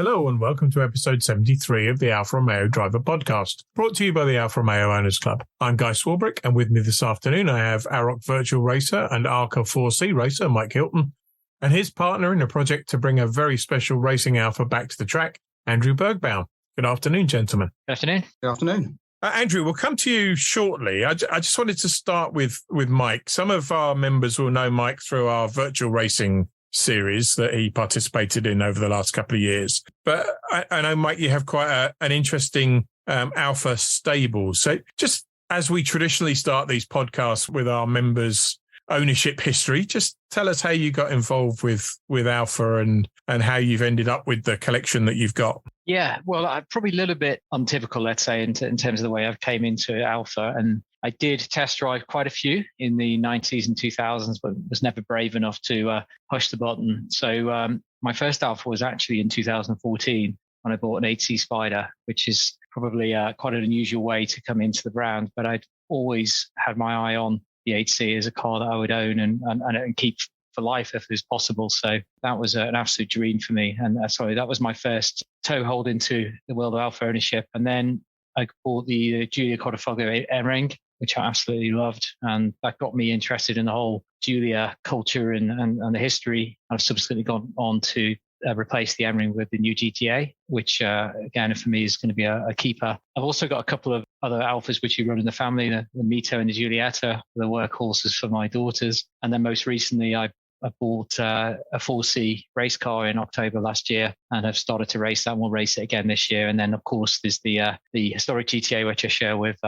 Hello and welcome to episode 73 of the Alfa Romeo Driver Podcast, brought to you by the Alfa Romeo Owners Club. I'm Guy Swarbrick, and with me this afternoon I have AROC Virtual Racer and ARCA 4C Racer, Mike Hilton, and his partner in a project to bring a very special racing Alfa back to the track, Andrew Bergbaum. Good afternoon, gentlemen. Good afternoon. Good afternoon. Andrew, we'll come to you shortly. I just wanted to start with Mike. Some of our members will know Mike through our virtual racing series that he participated in over the last couple of years. But I know, Mike, you have quite an interesting Alfa stable. So just as we traditionally start these podcasts with our members' ownership history, just tell us how you got involved with Alfa and how you've ended up with the collection that you've got. Yeah, well, I'm probably a little bit untypical, let's say, in terms of the way I've came into Alfa. And I did test drive quite a few in the 90s and 2000s, but was never brave enough to push the button. So my first Alfa was actually in 2014 when I bought an 8C Spider, which is probably quite an unusual way to come into the brand. But I'd always had my eye on the 8C as a car that I would own and keep for life if it was possible. So that was an absolute dream for me. And that was my first toehold into the world of Alfa ownership. And then I bought the Giulia Cordofoglio M-Ring, which I absolutely loved. And that got me interested in the whole Giulia culture and the history. I've subsequently gone on to replace the M-Ring with the new GTA, which again, for me is going to be a keeper. I've also got a couple of other Alfas which we run in the family, the Mito and the Giulietta, the workhorses for my daughters. And then most recently, I bought a 4C race car in October last year and have started to race that. And we'll race it again this year. And then, of course, there's the historic GTA, which I share with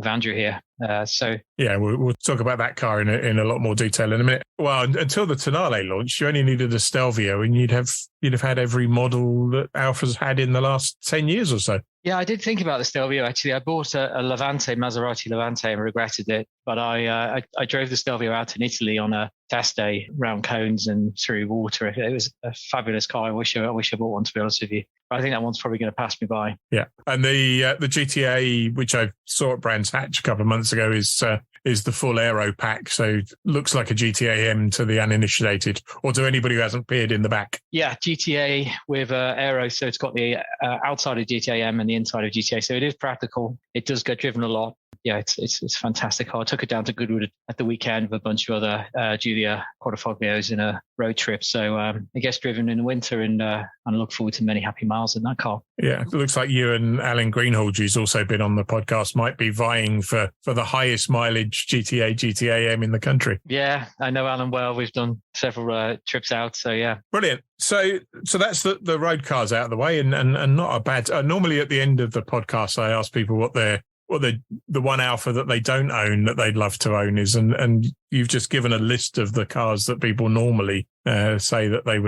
Andrew here. Yeah, we'll talk about that car in a lot more detail in a minute. Well, until the Tonale launch, you only needed a Stelvio and you'd have had every model that Alfa's had in the last 10 years or so. Yeah, I did think about the Stelvio, actually. I bought a Maserati Levante and regretted it. But I drove the Stelvio out in Italy on a test day around cones and through water. It was a fabulous car. I wish I bought one, to be honest with you. But I think that one's probably going to pass me by. Yeah. And the GTA, which I saw at Brands Hatch a couple of months ago, is the full aero pack. So looks like a GTA M to the uninitiated, or to anybody who hasn't peered in the back. Yeah, GTA with aero. So it's got the outside of GTA M and the inside of GTA. So it is practical. It does get driven a lot. Yeah, it's a fantastic car. I took it down to Goodwood at the weekend with a bunch of other Giulia Cordofoglios in a road trip. So it gets driven in the winter and I look forward to many happy miles in that car. Yeah, it looks like you and Alan Greenhalgh, who's also been on the podcast, might be vying for the highest mileage GTA M in the country. Yeah, I know Alan well. We've done several trips out. So yeah. Brilliant. So that's the road cars out of the way and not a bad... normally at the end of the podcast, I ask people what the one Alfa that they don't own that they'd love to own is, and you've just given a list of the cars that people normally say that they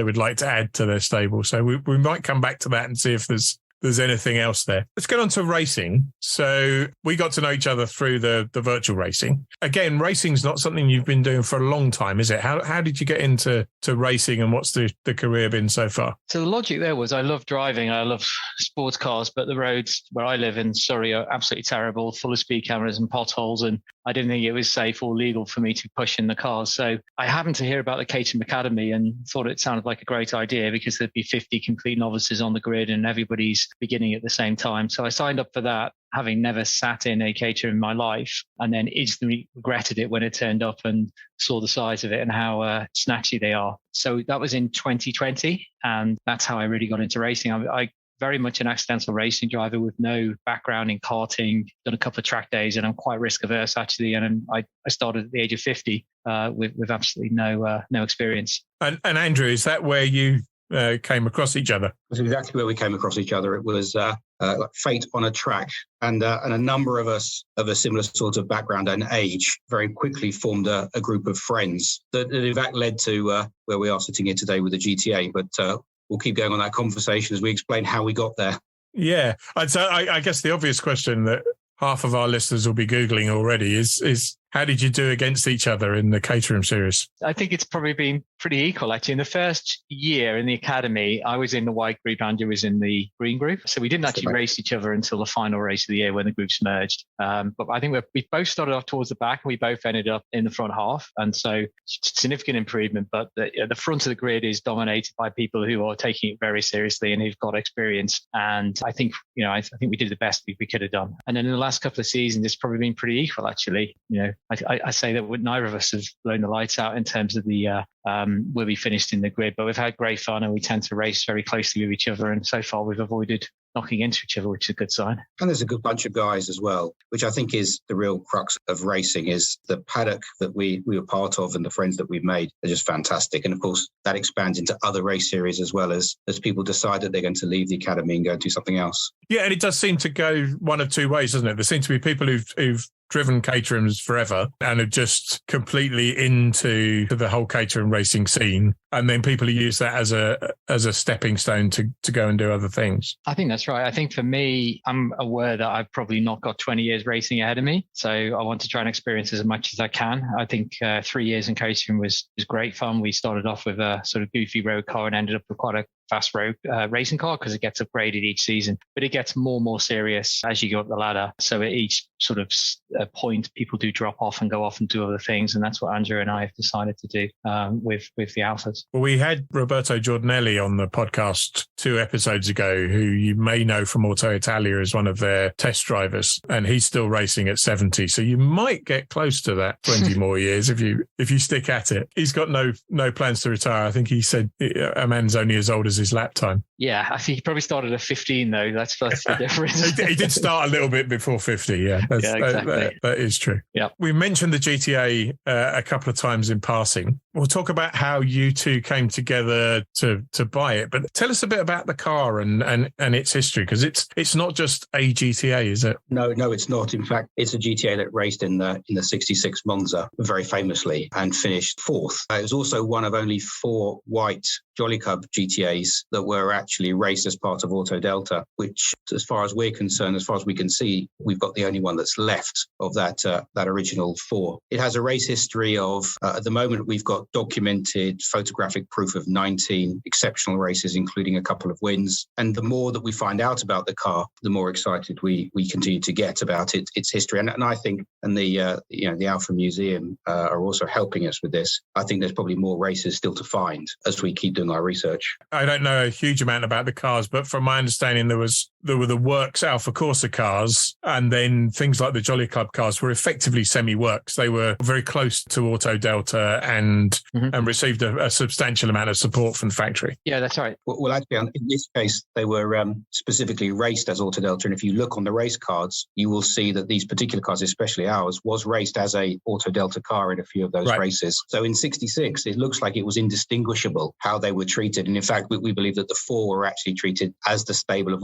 would like to add to their stable. So we might come back to that and see if there's anything else there. Let's get on to racing. So we got to know each other through the virtual racing. Again, racing's not something you've been doing for a long time, is it? How did you get into racing and what's the career been so far? So the logic there was I love driving. I love sports cars, but the roads where I live in Surrey are absolutely terrible, full of speed cameras and potholes. And I didn't think it was safe or legal for me to push in the cars. So I happened to hear about the Caterham Academy and thought it sounded like a great idea because there'd be 50 complete novices on the grid and everybody's beginning at the same time. So I signed up for that, having never sat in a Caterham in my life, and then instantly regretted it when it turned up and saw the size of it and how snatchy they are. So that was in 2020, and that's how I really got into racing. I very much an accidental racing driver with no background in karting, done a couple of track days, and I'm quite risk averse actually. And I started at the age of 50 with absolutely no experience. And Andrew, is that where you came across each other? That's exactly where we came across each other. It was like fate on a track, and a number of us of a similar sort of background and age very quickly formed a group of friends that in fact led to where we are sitting here today with the GTA. But we'll keep going on that conversation as we explain how we got there. Yeah, and so I guess the obvious question that half of our listeners will be Googling already is How did you do against each other in the Caterham series? I think it's probably been pretty equal, actually. In the first year in the academy, I was in the white group, Andrew was in the green group. So we didn't actually race each other until the final race of the year when the groups merged. But I think we both started off towards the back and we both ended up in the front half. And so significant improvement. But the front of the grid is dominated by people who are taking it very seriously and who've got experience. And I think, I think we did the best we could have done. And then in the last couple of seasons, it's probably been pretty equal, actually. I say that neither of us have blown the lights out in terms of the where we finished in the grid, but we've had great fun and we tend to race very closely with each other. And so far we've avoided knocking into each other, which is a good sign. And there's a good bunch of guys as well, which I think is the real crux of racing, is the paddock that we were part of and the friends that we've made are just fantastic. And of course, that expands into other race series as well as people decide that they're going to leave the academy and go and do something else. Yeah, and it does seem to go one of two ways, doesn't it? There seem to be people who've driven Caterhams forever and are just completely into the whole Caterham racing scene. And then people who use that as a stepping stone to go and do other things. I think that's right. I think for me, I'm aware that I've probably not got 20 years racing ahead of me. So I want to try and experience as much as I can. I think 3 years in Caterham was great fun. We started off with a sort of goofy road car and ended up with quite a fast road racing car because it gets upgraded each season, but it gets more and more serious as you go up the ladder. So at each sort of point, people do drop off and go off and do other things. And that's what Andrew and I have decided to do with the Alphas. Well, we had Roberto Giordinelli on the podcast 2 episodes ago, who you may know from Auto Italia as one of their test drivers, and he's still racing at 70. So you might get close to that 20 more years if you stick at it. He's got no plans to retire. I think he said a man's only as old as his lap time. Yeah, I think he probably started at 15 though. That's the difference. He did start a little bit before 50. Yeah, exactly. That is true. Yeah, we mentioned the GTA a couple of times in passing. We'll talk about how you two came together to buy it, but tell us a bit about the car and its history, because it's not just a GTA, is it? No, it's not. In fact, it's a GTA that raced in the 66 Monza very famously and finished 4th. It was also one of only 4 white Jolly Cub GTAs that were actually raced as part of Autodelta, which, as far as we're concerned, as far as we can see, we've got the only one that's left of that original 4. It has a race history of, at the moment, we've got documented photographic proof of 19 exceptional races, including a couple of wins. And the more that we find out about the car, the more excited we continue to get about its history. And I think, and the Alfa Museum are also helping us with this. I think there's probably more races still to find as we keep doing our research. I don't know a huge amount about the cars, but from my understanding, there were the works Alfa Corsa cars, and then things like the Jolly Club cars were effectively semi-works. They were very close to Autodelta and received a substantial amount of support from the factory. Yeah, that's right. Well, actually, in this case, they were specifically raced as Autodelta. And if you look on the race cards, you will see that these particular cars, especially ours, was raced as a Autodelta car in a few of those races. So in 66, it looks like it was indistinguishable how they were treated. And in fact, we believe that the 4 were actually treated as the stable of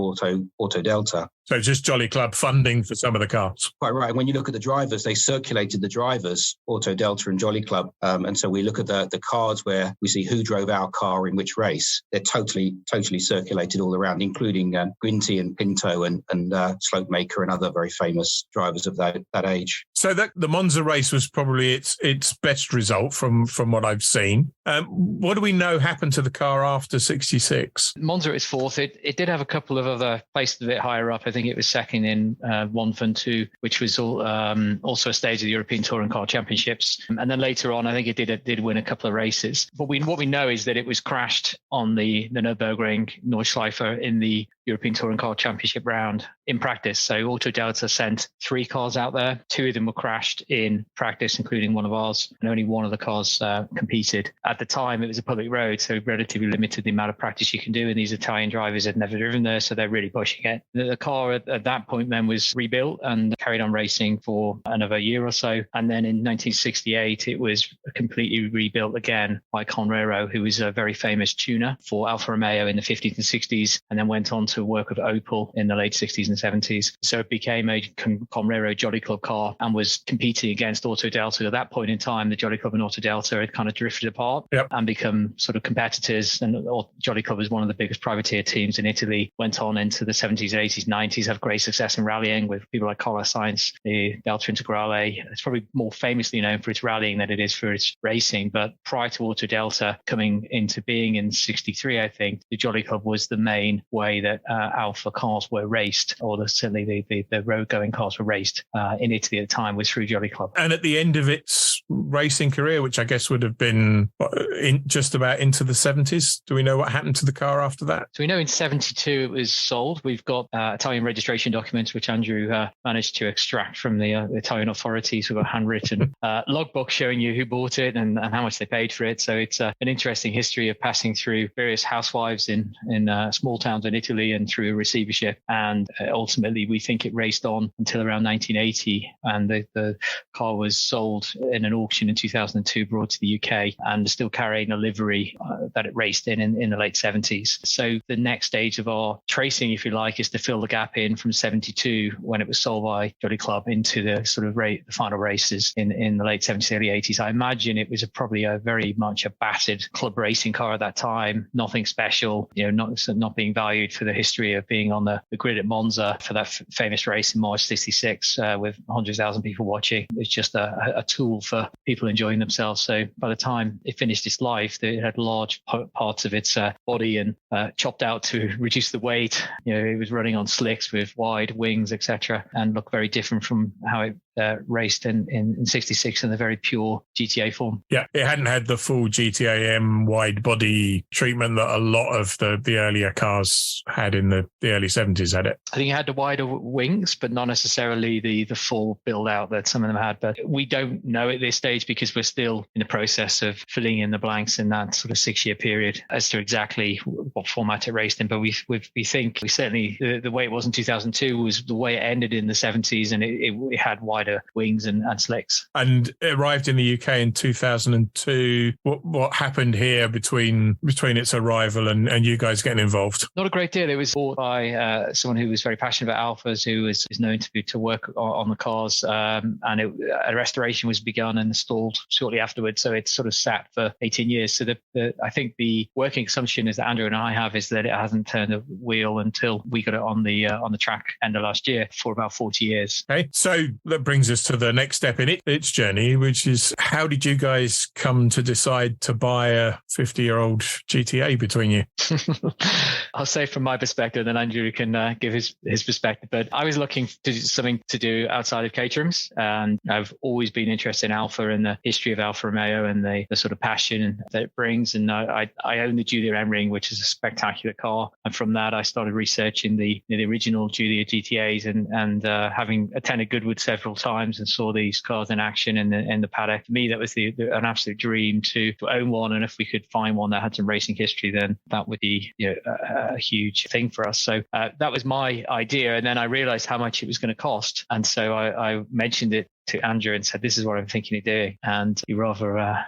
Autodelta. So just Jolly Club funding for some of the cars. Quite right. When you look at the drivers, they circulated the drivers, Autodelta and Jolly Club. And so we look at the cards where we see who drove our car in which race. They're totally circulated all around, including Guinty and Pinto and Slotemaker and other very famous drivers of that age. So the Monza race was probably its best result from what I've seen. What do we know happened to the car after 66? Monza is 4th. It did have a couple of other places a bit higher up. I think it was second in 1 Fun 2, which was also a stage of the European Touring Car Championships. And then later on, I think it did win a couple of races. But what we know is that it was crashed on the Nürburgring Nordschleife in the European Touring Car Championship round in practice. So Autodelta sent 3 cars out there. 2 of them were crashed in practice, including one of ours, and only one of the cars competed. At the time, it was a public road, so relatively limited the amount of practice you can do, and these Italian drivers had never driven there, so they're really pushing it. The car at that point then was rebuilt and carried on racing for another year or so. And then in 1968, it was completely rebuilt again by Conrero, who was a very famous tuner for Alfa Romeo in the 50s and 60s, and then went on to work with Opel in the late 60s and 70s. So it became a Conrero Jolly Club car and was competing against Autodelta. At that point in time, the Jolly Club and Autodelta had kind of drifted apart and become sort of competitors. And Jolly Club was one of the biggest privateer teams in Italy, went on into the 70s, 80s, 90s, have great success in rallying with people like Carlos Sainz, the Delta Integrale. It's probably more famously known for its rallying than it is for its racing. But prior to Autodelta coming into being in 63, I think, the Jolly Club was the main way that Alfa cars were raced, or certainly the road-going cars were raced in Italy at the time, was through Jolly Club. And at the end of its racing career, which I guess would have been just about into the 70s, do we know what happened to the car after that? So we know in 72 it was sold. We've got Italian registration documents, which Andrew managed to extract from the Italian authorities. We've got handwritten logbook showing you who bought it and how much they paid for it. So it's an interesting history of passing through various housewives in small towns in Italy and through a receivership. And ultimately, we think it raced on until around 1980. And the car was sold in an auction in 2002, brought to the UK, and still carrying a livery that it raced in the late 70s. So the next stage of our tracing, if you like, is to fill the gap in from 72, when it was sold by Jolly Club, into the sort of the final races in the late 70s, early 80s. I imagine it was probably a very much a battered club racing car at that time, nothing special, not being valued for the history of being on the grid at Monza for that famous race in March 66 with 100,000 people watching. It's just a tool for people enjoying themselves. So by the time it finished its life, it had large parts of its body and chopped out to reduce the weight. It was running on slicks with wide wings, etc., and looked very different from how it raced in 66 in the very pure GTA form. Yeah, it hadn't had the full GTA-M wide body treatment that a lot of the earlier cars had in the early 70s, had it? I think it had the wider wings, but not necessarily the full build out that some of them had. But we don't know at this stage, because we're still in the process of filling in the blanks in that sort of 6-year period as to exactly what format it raced in. But we think certainly the way it was in 2002 was the way it ended in the 70s, and it had wider wings and slicks. And it arrived in the UK in 2002. What happened here between its arrival and you guys getting involved? Not a great deal. It was bought by someone who was very passionate about Alfas, who is known to work on the cars, and a restoration was begun and installed shortly afterwards. So it sort of sat for 18 years. So I think the working assumption is that Andrew and I have is that it hasn't turned a wheel until we got it on the track end of last year for about 40 years. Okay, so that brings us to the next step in its journey, which is, how did you guys come to decide to buy a 50-year-old GTA between you? I'll say from my perspective, then Andrew can give his perspective. But I was looking to do something to do outside of Caterhams, and I've always been interested in Alfa and the history of Alfa Romeo and the sort of passion that it brings. And I own the Giulia M-Ring, which is a spectacular car. And from that, I started researching the original Giulia GTAs, and having attended Goodwood several times and saw these cars in action in the paddock. For me, that was an absolute dream to own one. And if we could find one that had some racing history, then that would be a huge thing for us. So that was my idea. And then I realized how much it was going to cost. And so I mentioned it to Andrew and said, this is what I'm thinking of doing. And he rather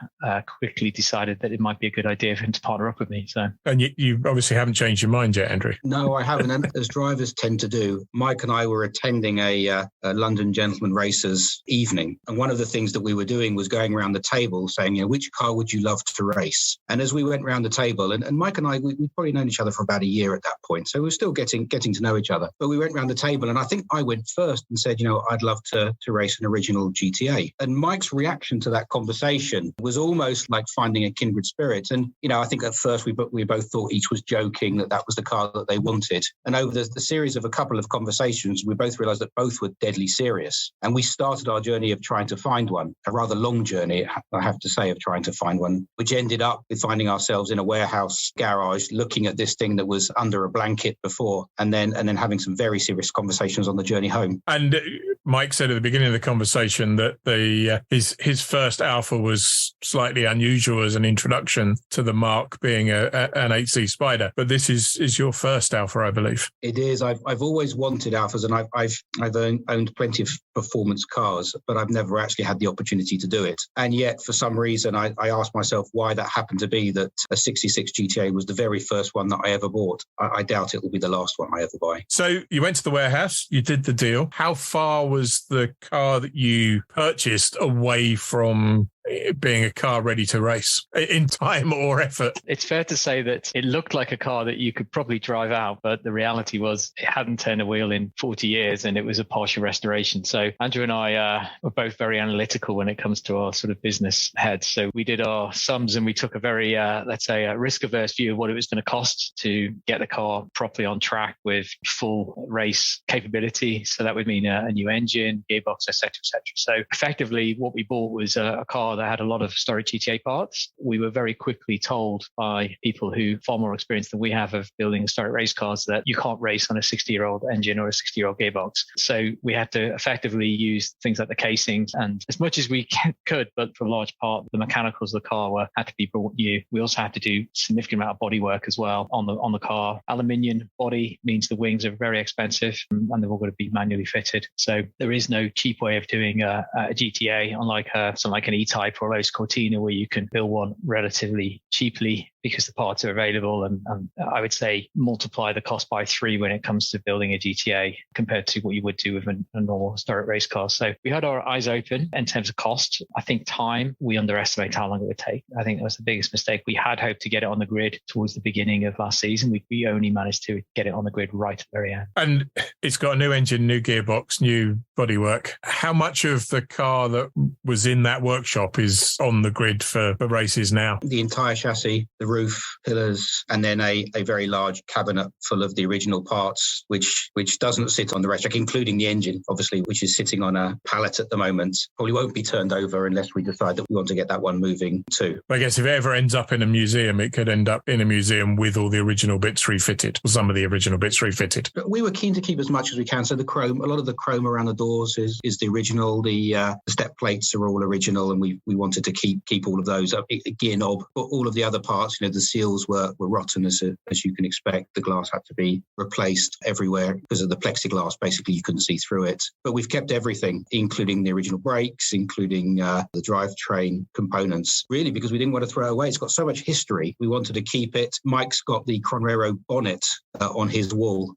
quickly decided that it might be a good idea for him to partner up with me. So, and you obviously haven't changed your mind yet, Andrew. No, I haven't. And as drivers tend to do, Mike and I were attending a London Gentleman Racers evening. And one of the things that we were doing was going around the table saying, which car would you love to race? And as we went around the table, and Mike and I, we'd probably known each other for about a year at that point. So we were still getting to know each other. But we went around the table, and I think I went first and said, I'd love to race an original GTA. And Mike's reaction to that conversation was almost like finding a kindred spirit. And, I think at first we both thought each was joking, that was the car that they wanted. And over the series of a couple of conversations, we both realized that both were deadly serious. And we started our journey of trying to find one, a rather long journey, I have to say, of trying to find one, which ended up with finding ourselves in a warehouse garage, looking at this thing that was under a blanket before, and then having some very serious conversations on the journey home. And Mike said at the beginning of the conversation conversation that his first Alfa was slightly unusual as an introduction to the mark, being an 8C Spider. But this is your first Alfa, I believe. It is. I've always wanted Alfas, and I've owned plenty of performance cars, but I've never actually had the opportunity to do it. And yet, for some reason, I asked myself why that happened to be that a 66 GTA was the very first one that I ever bought. I doubt it will be the last one I ever buy. So you went to the warehouse, you did the deal. How far was the car that you purchased away from being a car ready to race in time or effort? It's fair to say that it looked like a car that you could probably drive out, but the reality was it hadn't turned a wheel in 40 years and it was a partial restoration. So Andrew and I were both very analytical when it comes to our sort of business heads. So we did our sums and we took a very, let's say, a risk-averse view of what it was going to cost to get the car properly on track with full race capability. So that would mean a new engine, gearbox, et cetera, et cetera. So effectively what we bought was a car that had a lot of historic GTA parts. We were very quickly told by people who far more experience than we have of building historic race cars that you can't race on a 60-year-old engine or a 60-year-old gearbox. So we had to effectively use things like the casings, and as much as we could, but for a large part, the mechanicals of the car had to be brought new. We also had to do significant amount of body work as well on the car. Aluminium body means the wings are very expensive and they're all going to be manually fitted. So there is no cheap way of doing a GTA, unlike something like an E-Type or a Lotus Cortina, where you can build one relatively cheaply because the parts are available, and I would say multiply the cost by 3 when it comes to building a GTA compared to what you would do with a normal historic race car. So we had our eyes open in terms of cost. I think time, we underestimate how long it would take. I think that was the biggest mistake. We had hoped to get it on the grid towards the beginning of last season. We only managed to get it on the grid right at the very end. And it's got a new engine, new gearbox, new bodywork. How much of the car that was in that workshop is on the grid for races now? The entire chassis, the roof, pillars, and then a very large cabinet full of the original parts, which doesn't sit on the racetrack, including the engine, obviously, which is sitting on a pallet at the moment. Probably won't be turned over unless we decide that we want to get that one moving too. I guess if it ever ends up in a museum, it could end up in a museum with all the original bits refitted, or some of the original bits refitted. But we were keen to keep as much as we can. So the chrome, a lot of the chrome around the doors is the original. The step plates are all original, and we wanted to keep all of those. Gear knob, but all of the other parts, the seals were rotten as you can expect. The glass had to be replaced everywhere because of the plexiglass. Basically, you couldn't see through it. But we've kept everything, including the original brakes, including the drivetrain components, really, because we didn't want to throw it away. It's got so much history. We wanted to keep it. Mike's got the Conrero bonnet on his wall.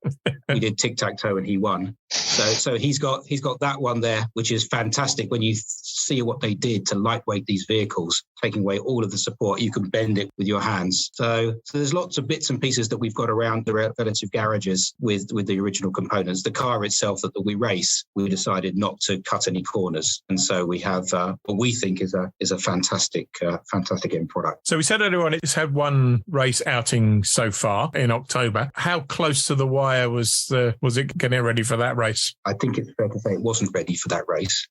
We did tic-tac-toe and he won. So he's got that one there, which is fantastic when you see what they did to lightweight these vehicles, taking away all of the support. You can bend it with your hands. So there's lots of bits and pieces that we've got around the relative garages with the original components. The car itself that we race, we decided not to cut any corners. And so we have what we think is a fantastic end product. So we said earlier on, it's had one race outing so far in October. How close to the wire was it getting ready for that race? I think it's fair to say it wasn't ready for that race.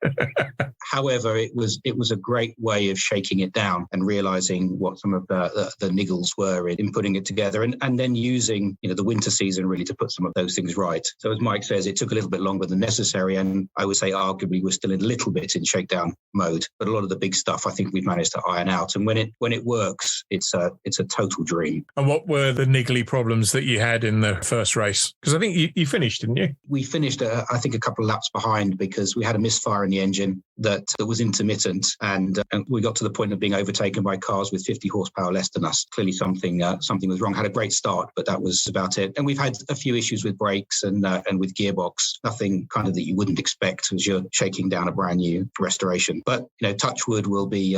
However, it was a great way of shaking it down and realizing what some of the niggles were in putting it together, and then using the winter season really to put some of those things right. So as Mike says, it took a little bit longer than necessary, and I would say arguably we're still a little bit in shakedown mode. But a lot of the big stuff I think we've managed to iron out, and when it works, it's a total dream. And what were the niggly problems that you had in the first race? Because I think you finished, didn't you? We finished, I think, a couple of laps behind because we had a misfire in the engine that was intermittent, and we got to the point of being overtaken by cars with 50 horsepower less than us. Clearly something was wrong. Had a great start, but that was about it. And we've had a few issues with brakes and with gearbox. Nothing kind of that you wouldn't expect as you're shaking down a brand new restoration. But touchwood will be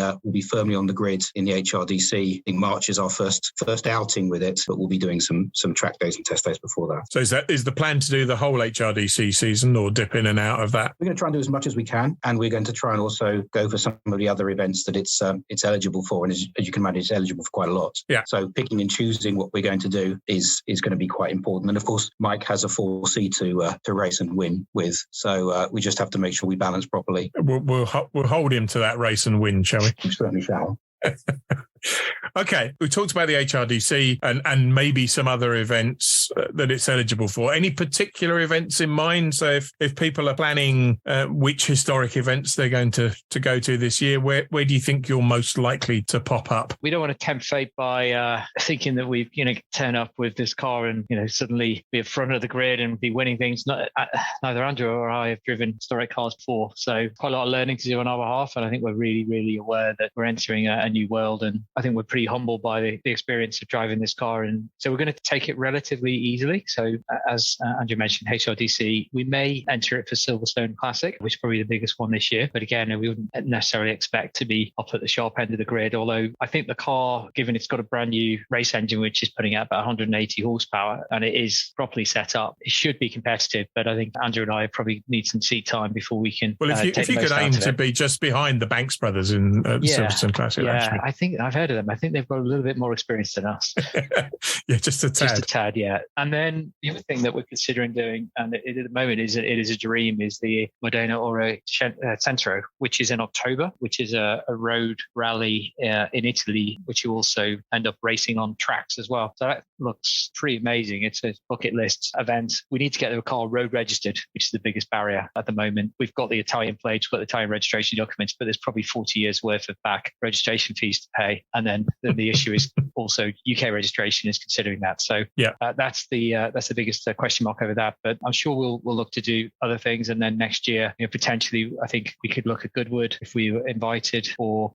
firmly on the grid in the HRDC. I think March is our first outing with it, but we'll be doing some track days and test days before that. So is the plan to do the whole HRDC season or dip in and out of that? We're going to try and do as much as we can, and we're going to try and also go for some of the other events that it's eligible for. And as you can imagine, it's eligible for quite a lot. Yeah. So picking and choosing what we're going to do is going to be quite important. And of course, Mike has a 4C to race and win with. So we just have to make sure we balance properly. We'll hold him to that race and win, shall we? We certainly shall. Okay, we talked about the HRDC and maybe some other events that it's eligible for. Any particular events in mind? So if people are planning which historic events they're going to go to this year, where do you think you're most likely to pop up? We don't want to tempt fate by thinking that we've turn up with this car and suddenly be at front of the grid and be winning things. Neither Andrew or I have driven historic cars before, so quite a lot of learning to do on our behalf, and I think we're really, really aware that we're entering a new world, and I think we're pretty humbled by the experience of driving this car, and so we're going to take it relatively easily. So as Andrew mentioned, HRDC, we may enter it for Silverstone Classic, which is probably the biggest one this year, but again, we wouldn't necessarily expect to be up at the sharp end of the grid, although I think the car, given it's got a brand new race engine which is putting out about 180 horsepower and it is properly set up, it should be competitive, but I think Andrew and I probably need some seat time before we can. Well, if you could aim to be just behind the Banks brothers in Silverstone Classic. Yeah, actually. I think I've heard of them. I think they've got a little bit more experience than us. Yeah, just a tad. Yeah. And then the other thing that we're considering doing, and at the moment it is a dream, is the Modena Oro Centro, which is in October, which is a road rally in Italy, which you also end up racing on tracks as well. So that looks pretty amazing. It's a bucket list event. We need to get the car road registered, which is the biggest barrier at the moment. We've got the Italian plates, we've got the Italian registration documents, but there's probably 40 years worth of back registration fees to pay. And then the issue is also UK registration is considering that. So that's the biggest question mark over that. But I'm sure we'll look to do other things. And then next year, potentially, I think we could look at Goodwood if we were invited, or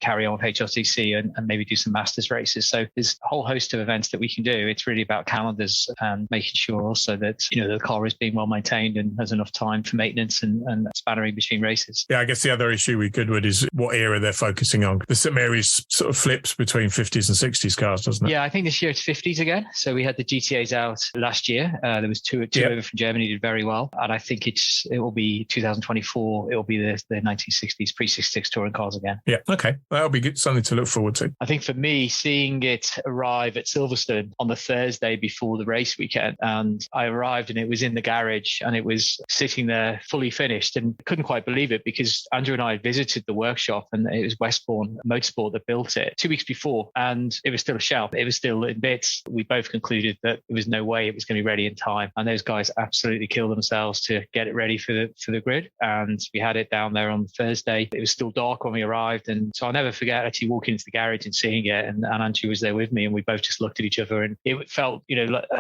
carry on with HRCC and maybe do some Masters races. So there's a whole host of events that we can do. It's really about calendars and making sure also that the car is being well maintained and has enough time for maintenance and spannering between races. Yeah, I guess the other issue with Goodwood is what era they're focusing on. The St Mary's sort of flips between 50s and 60s cars, doesn't it? Yeah, I think this year it's 50s again. So we had the GTAs out last year. There was two over from Germany, did very well. And I think it will be 2024. It will be the 1960s pre-66 touring cars again. Yeah, okay. That'll be good, something to look forward to. I think for me, seeing it arrive at Silverstone on the Thursday before the race weekend, and I arrived and it was in the garage and it was sitting there fully finished, and couldn't quite believe it because Andrew and I visited the workshop and it was Westbourne Motorsport that built it 2 weeks before, and it was still a shell. It was still in bits. We both concluded that there was no way it was going to be ready in time, and those guys absolutely killed themselves to get it ready for the grid. And we had it down there on Thursday. It was still dark when we arrived, and so I'll never forget actually walking into the garage and seeing it, and Andrew was there with me, and we both just looked at each other, and it felt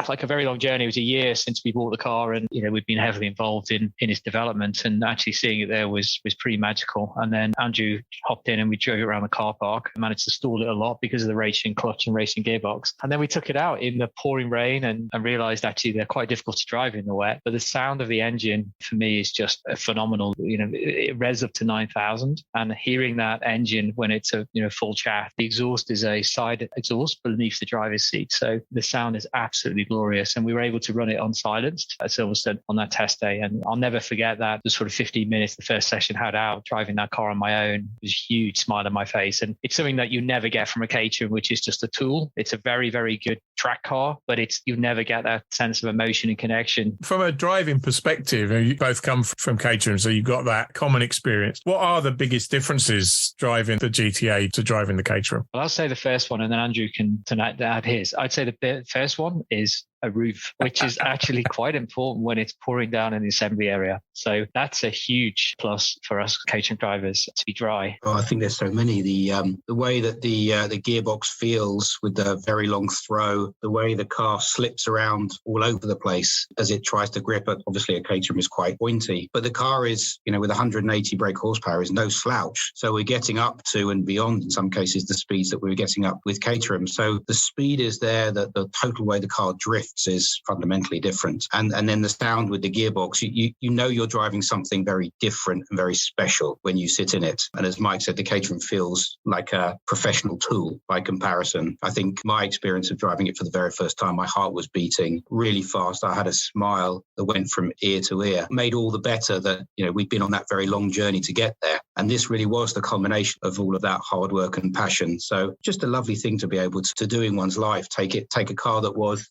like a very long journey. It was a year since we bought the car, and we'd been heavily involved in its development, and actually seeing it there was pretty magical. And then Andrew hopped in and we drove it around the car park, managed to stall it a lot because of the racing clutch and racing gearbox, and then we took it out in the pouring rain and realized actually they're quite difficult to drive in the wet, but the sound of the engine for me is just phenomenal. It revs up to 9,000, and hearing that engine when it's a full chaff, the exhaust is a side exhaust beneath the driver's seat, so the sound is absolutely glorious. And we were able to run it unsilenced at Silverstone on that test day, and I'll never forget that. The sort of 15 minutes the first session had out driving that car on my own was a huge smile on my face, and it's something that you never get from a Caterham, which is just a tool. It's a very, very good track car, but you never get that sense of emotion and connection. From a driving perspective, you both come from Caterham, so you've got that common experience. What are the biggest differences driving the GTA to driving the Caterham? Well, I'll say the first one, and then Andrew can add his. I'd say the first one is a roof, which is actually quite important when it's pouring down in the assembly area. So that's a huge plus for us Caterham drivers to be dry. Oh, I think there's so many. The way that the gearbox feels with the very long throw, the way the car slips around all over the place as it tries to grip. Obviously, a Caterham is quite pointy, but the car is, with 180 brake horsepower, is no slouch. So we're getting up to and beyond, in some cases, the speeds that we were getting up with Caterham. So the speed is there, that the total way the car drifts is fundamentally different. And then the sound with the gearbox, you you're driving something very different and very special when you sit in it. And as Mike said, the Caterham feels like a professional tool by comparison. I think my experience of driving it for the very first time, my heart was beating really fast. I had a smile that went from ear to ear. Made all the better that, we'd been on that very long journey to get there. And this really was the culmination of all of that hard work and passion. So just a lovely thing to be able to do in one's life. Take a car that was,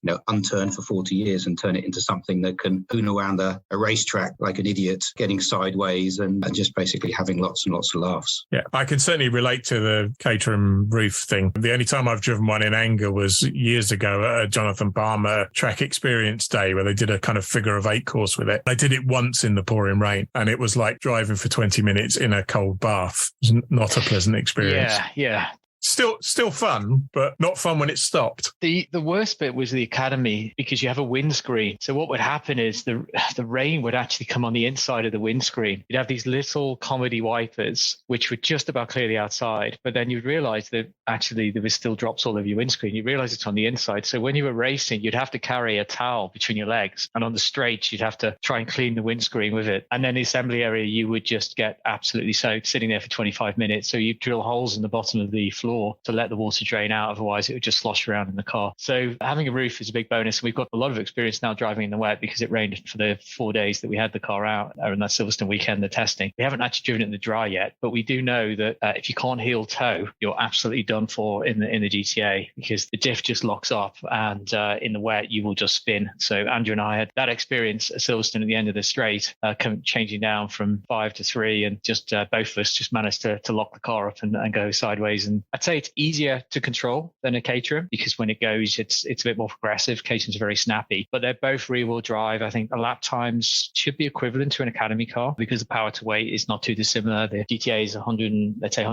unturned for 40 years and turn it into something that can hoon around a racetrack like an idiot, getting sideways and just basically having lots and lots of laughs. Yeah, I can certainly relate to the Caterham roof thing. The only time I've driven one in anger was years ago at a Jonathan Palmer track experience day where they did a kind of figure of 8 course with it. I did it once in the pouring rain and it was like driving for 20 minutes in a cold bath. It was not a pleasant experience. Yeah. Still fun, but not fun when it stopped. The worst bit was the academy because you have a windscreen. So what would happen is the rain would actually come on the inside of the windscreen. You'd have these little comedy wipers, which would just about clear the outside. But then you'd realize that actually there was still drops all over your windscreen. You realize it's on the inside. So when you were racing, you'd have to carry a towel between your legs. And on the straights, you'd have to try and clean the windscreen with it. And then the assembly area, you would just get absolutely soaked sitting there for 25 minutes. So you drill holes in the bottom of the floor to let the water drain out. Otherwise, it would just slosh around in the car. So having a roof is a big bonus. We've got a lot of experience now driving in the wet because it rained for the 4 days that we had the car out in that Silverstone weekend, the testing. We haven't actually driven it in the dry yet, but we do know that if you can't heel toe, you're absolutely done for in the GTA because the diff just locks up and in the wet, you will just spin. So Andrew and I had that experience at Silverstone at the end of the straight, changing down from 5 to 3 and just both of us just managed to lock the car up and go sideways. And I'd say it's easier to control than a Caterham because when it goes, it's a bit more progressive. Caterham's very snappy, but they're both rear-wheel drive. I think the lap times should be equivalent to an Academy car because the power to weight is not too dissimilar. The GTA is 180,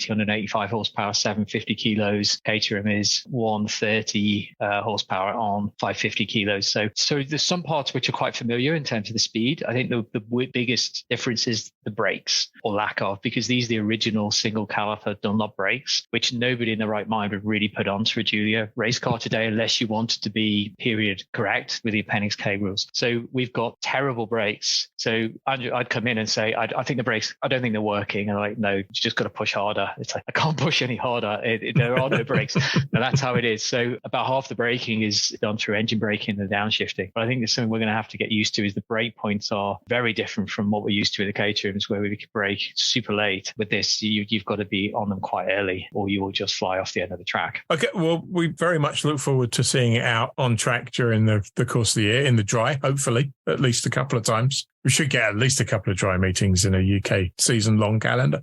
185 horsepower, 750 kilos. Caterham is 130 horsepower on 550 kilos. So there's some parts which are quite familiar in terms of the speed. I think the biggest difference is the brakes or lack of, because these are the original single caliper Dunlop brakes, which nobody in the right mind would really put onto a Giulia race car today unless you wanted to be period correct with the Appendix K rules. So we've got terrible brakes. So Andrew, I'd come in and say, I think the brakes, I don't think they're working. And I'm like, no, you just got to push harder. It's like, I can't push any harder. There are no brakes. And that's how it is. So about half the braking is done through engine braking and the downshifting. But I think there's something we're going to have to get used to is the brake points are very different from what we're used to with the Caterhams, where we could brake super late. With this, you've got to be on them quite early or you will just fly off the end of the track. Okay, well, we very much look forward to seeing it out on track during the course of the year in the dry, hopefully, at least a couple of times. We should get at least a couple of dry meetings in a UK season-long calendar.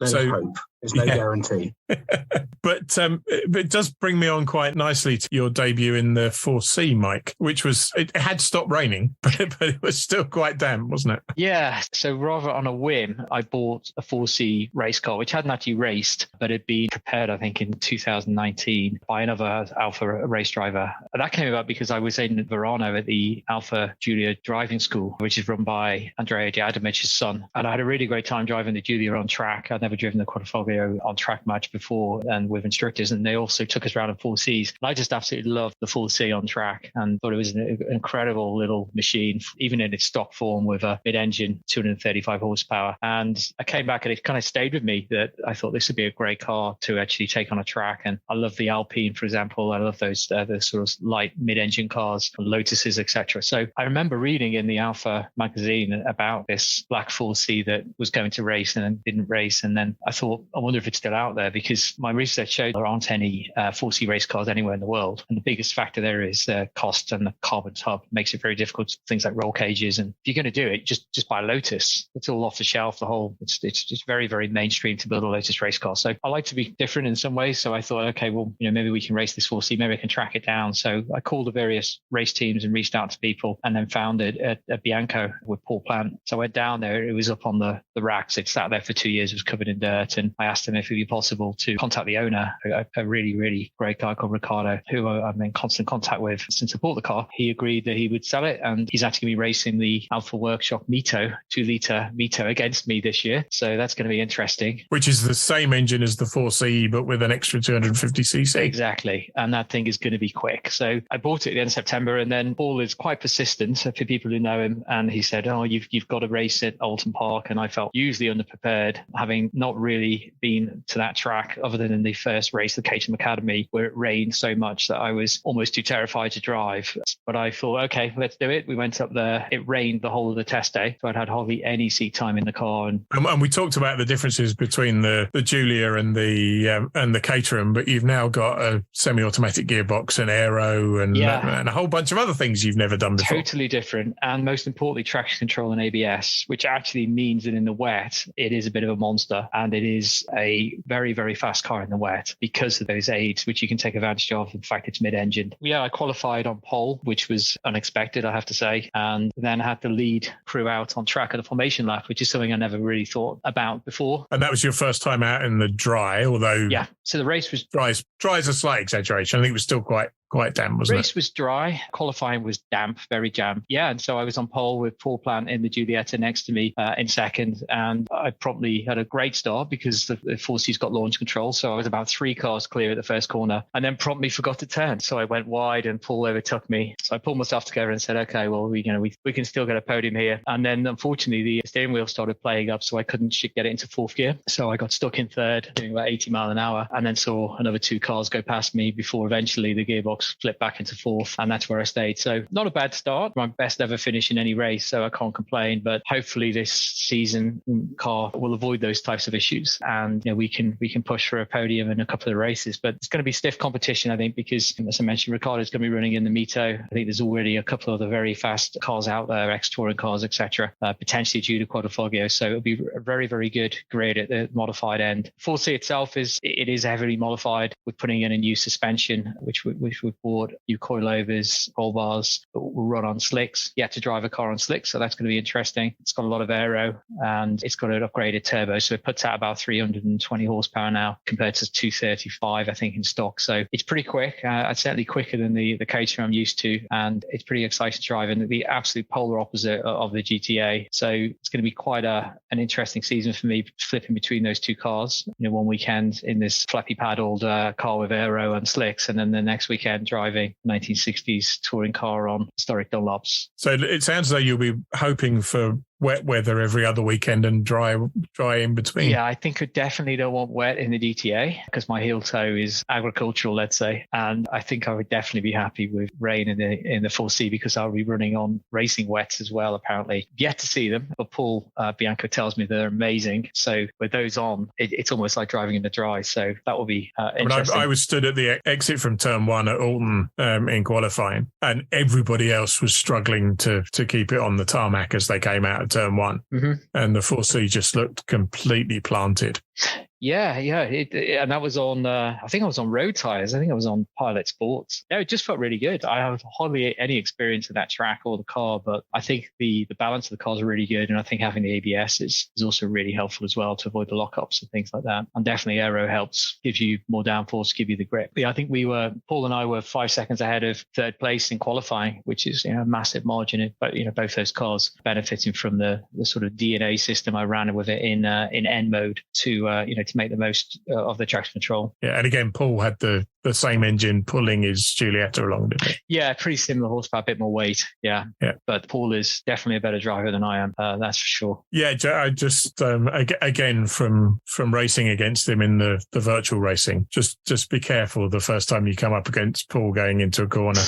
There's hope. There's no guarantee. But it does bring me on quite nicely to your debut in the 4C, Mike, which was, it had stopped raining, but it was still quite damp, wasn't it? Yeah. So rather on a whim, I bought a 4C race car, which hadn't actually raced, but had been prepared, I think, in 2019 by another Alfa race driver. And that came about because I was in Verano at the Alfa Giulia driving school, which is run by Andrea Diadamich's son. And I had a really great time driving the Giulia on track. I'd never driven the Quadrifoglio on track match before and with instructors, and they also took us around in 4Cs. And I just absolutely loved the 4C on track and thought it was an incredible little machine, even in its stock form with a mid-engine 235 horsepower. And I came back and it kind of stayed with me that I thought this would be a great car to actually take on a track. And I love the Alpine, for example. I love those the sort of light mid-engine cars, Lotuses, etc. So I remember reading in the Alfa magazine about this black 4C that was going to race and then didn't race. And then I thought, I wonder if it's still out there, because my research showed there aren't any 4C race cars anywhere in the world. And the biggest factor there is cost, and the carbon tub makes it very difficult. Things like roll cages. And if you're going to do it, just buy a Lotus. It's all off the shelf. It's very, very mainstream to build a Lotus race car. So I like to be different in some ways. So I thought, okay, well, maybe we can race this 4C. Maybe I can track it down. So I called the various race teams and reached out to people, and then found it at Bianco with Paul Plant. So I went down there. It was up on the racks. It sat there for 2 years. It was covered in dirt. And I asked him if it would be possible to contact the owner, a really, really great guy called Ricardo, who I'm in constant contact with since I bought the car. He agreed that he would sell it, and he's actually going to be racing the Alfa Workshop Mito, 2-litre Mito against me this year. So that's going to be interesting. Which is the same engine as the 4C, but with an extra 250cc. Exactly. And that thing is going to be quick. So I bought it at the end of September, and then Paul is quite persistent for people who know him. And he said, you've got to race at Alton Park. And I felt hugely underprepared, having not really been to that track other than in the first race, the Caterham Academy, where it rained so much that I was almost too terrified to drive. But I thought, okay, let's do it. We went up there. It rained the whole of the test day, so I'd had hardly any seat time in the car. And we talked about the differences between the Giulia and the Caterham, but you've now got a semi-automatic gearbox and aero and a whole bunch of other things you've never done before. Totally different. And most importantly, traction control and ABS, which actually means that in the wet, it is a bit of a monster. And it is a very, very fast car in the wet because of those aids, which you can take advantage of. In fact, it's mid-engine. Yeah, I qualified on pole, which was unexpected, I have to say, and then had the lead crew out on track at the formation lap, which is something I never really thought about before. And that was your first time out in the dry, although... Yeah, so the race was... Dry is a slight exaggeration. I think it was still quite damp, wasn't it? Race was dry. Qualifying was damp, very damp. Yeah, and so I was on pole with Paul Plant in the Giulietta next to me in second, and I probably had a great start because the 4C's got launch control, so I was about 3 cars clear at the first corner, and then promptly forgot to turn. So I went wide and Paul overtook me. So I pulled myself together and said, okay, well, we can still get a podium here. And then unfortunately, the steering wheel started playing up, so I couldn't get it into 4th gear. So I got stuck in 3rd, doing about 80 mile an hour, and then saw another 2 cars go past me before eventually the gearbox flipped back into 4th, and that's where I stayed. So not a bad start. My best ever finish in any race, so I can't complain. But hopefully this season car will avoid those types of issues, and we can push for a podium in a couple of races. But it's going to be stiff competition, I think, because as I mentioned, Riccardo's going to be running in the Mito. I think there's already a couple of the very fast cars out there, ex-touring cars, etc., potentially due to Quadrifoglio. So it'll be a very, very good grid at the modified end. 4C itself is heavily modified. We're putting in a new suspension, which we've bought, new coilovers, roll bars, but will run on slicks. You have to drive a car on slicks, so that's going to be interesting. It's got a lot of aero and it's got an upgraded turbo, so it puts out about 320 horsepower now compared to 235, I think, in stock. So it's pretty quick. It's certainly quicker than the Caterham I'm used to, and it's pretty exciting to drive, and the absolute polar opposite of the GTA. So it's going to be quite an interesting season for me, flipping between those 2 cars. One weekend in this flappy paddled car with aero and slicks, and then the next weekend driving 1960s touring car on historic Dunlops. So it sounds like you'll be hoping for wet weather every other weekend and dry in between. Yeah, I think I definitely don't want wet in the DTA because my heel toe is agricultural, let's say. And I think I would definitely be happy with rain in the 4C because I'll be running on racing wets as well, apparently. Yet to see them, but Paul Bianco tells me they're amazing. So with those on, it's almost like driving in the dry. So that will be interesting. I was stood at the exit from turn 1 at Alton in qualifying, and everybody else was struggling to keep it on the tarmac as they came out of turn 1. Mm-hmm. And the 4C just looked completely planted. Yeah. And that was on, I think I was on road tires. I think I was on Pilot Sports. Yeah, it just felt really good. I have hardly any experience of that track or the car, but I think the balance of the cars are really good. And I think having the ABS is also really helpful as well to avoid the lockups and things like that. And definitely aero helps, gives you more downforce, give you the grip. But yeah, I think Paul and I were 5 seconds ahead of 3rd place in qualifying, which is a massive margin. But both those cars benefiting from the sort of DNA system I ran with it in N mode to make the most of the traction control. Yeah, and again, Paul had the same engine pulling his Giulietta along, didn't he? Yeah, pretty similar horsepower, a bit more weight. Yeah. But Paul is definitely a better driver than I am. That's for sure. Yeah, I just again from racing against him in the virtual racing, just be careful the first time you come up against Paul going into a corner.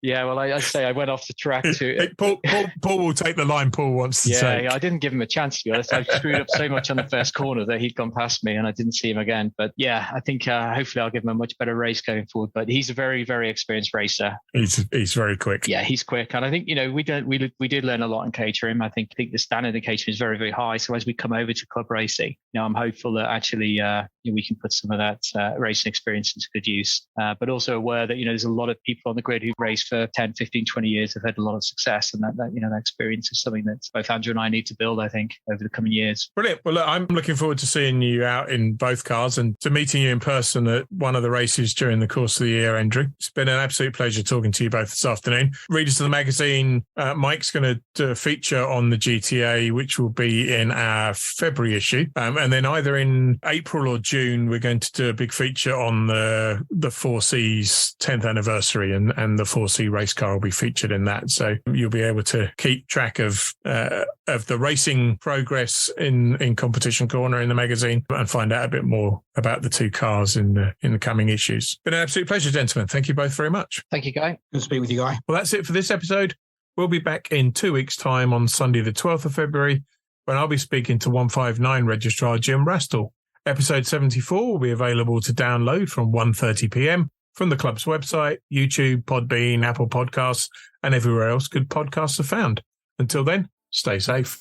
Yeah, well, I say I went off the track to Paul will take the line Paul wants to take. Yeah, I didn't give him a chance, to be honest. I screwed up so much on the first corner that he'd gone past me and I didn't see him again. But yeah, I think hopefully I'll give him a much better race going forward. But he's a very, very experienced racer. He's very quick. Yeah, he's quick. And I think, we did learn a lot in Caterham. I think the standard in Caterham is very, very high. So as we come over to club racing, I'm hopeful that actually we can put some of that racing experience into good use. But also aware that, there's a lot of people on the grid who've raced for 10, 15, 20 years, have had a lot of success. And that experience is something that both Andrew and I need to build, I think, over the coming years. Brilliant. Well, look, I'm looking forward to seeing you out in both cars and to meeting you in person at one of the races during the course of the year, Andrew. It's been an absolute pleasure talking to you both this afternoon. Readers of the magazine, Mike's going to do a feature on the GTA, which will be in our February issue. And then either in April or June, we're going to do a big feature on the 4C's 10th anniversary, and the 4C race car will be featured in that. So you'll be able to keep track of the racing progress in Competition Corner in the magazine and find out a bit more about the two cars in the coming issues. Been an absolute pleasure, gentlemen. Thank you both very much. Thank you, Guy. Good to speak with you, Guy. Well, that's it for this episode. We'll be back in 2 weeks' time on Sunday, the 12th of February, when I'll be speaking to 159 registrar Jim Rastall. Episode 74 will be available to download from 1:30 p.m. from the club's website, YouTube, Podbean, Apple Podcasts, and everywhere else good podcasts are found. Until then, stay safe.